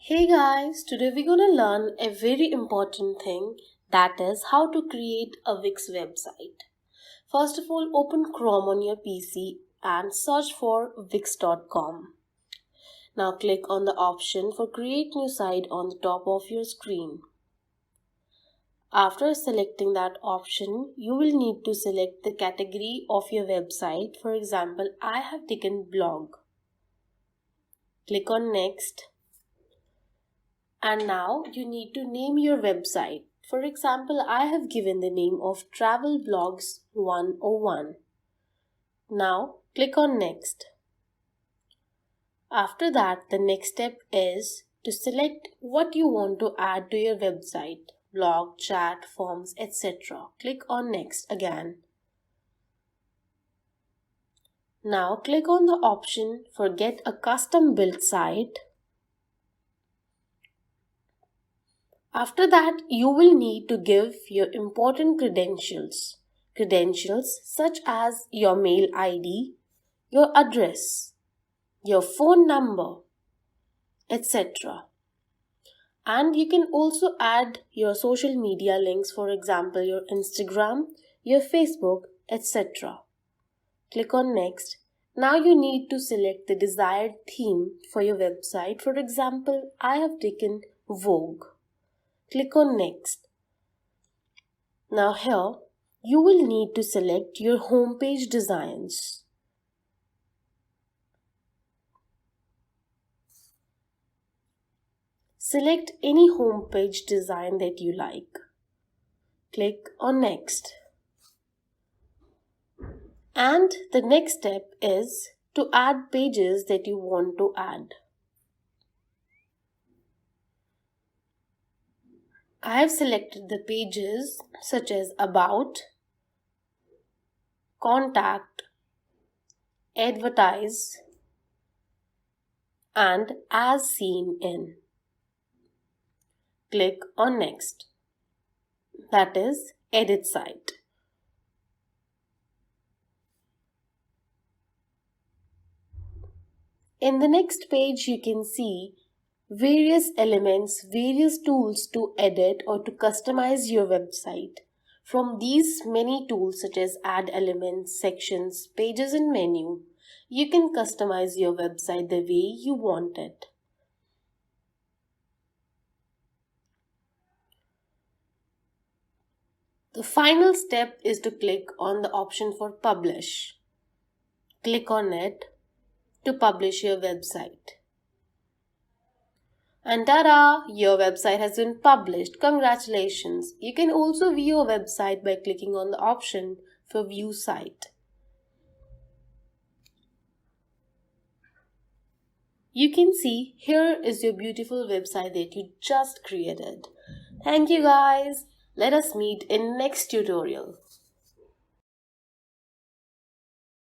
Hey guys, today we're gonna learn a very important thing, that is how to create a Wix website. First of all, open Chrome on your PC and search for wix.com. Now click on the option for create new site on the top of your screen. After selecting that option, you will need to select the category of your website. For example, I have taken blog. Click on next. And now you need to name your website. For example, I have given the name of Travel Blogs 101. Now click on next. After that, the next step is to select what you want to add to your website, blog, chat, forms, etc. Click on next again. Now click on the option for get a custom built site. After that, you will need to give your important credentials. Credentials such as your mail ID, your address, your phone number, etc. And you can also add your social media links, for example, your Instagram, your Facebook, etc. Click on next. Now you need to select the desired theme for your website. For example, I have taken Vogue. Click on next. Now here, you will need to select your homepage designs. Select any homepage design that you like. Click on next. And the next step is to add pages that you want to add. I have selected the pages such as About, Contact, Advertise, and As Seen In. Click on Next. That is Edit Site. In the next page, you can see various elements, various tools to edit or to customize your website. From these many tools such as add elements, sections, pages and menu, you can customize your website the way you want it. The final step is to click on the option for Publish. Click on it to publish your website. And tada! Your website has been published. Congratulations! You can also view your website by clicking on the option for View Site. You can see here is your beautiful website that you just created. Thank you guys. Let us meet in next tutorial.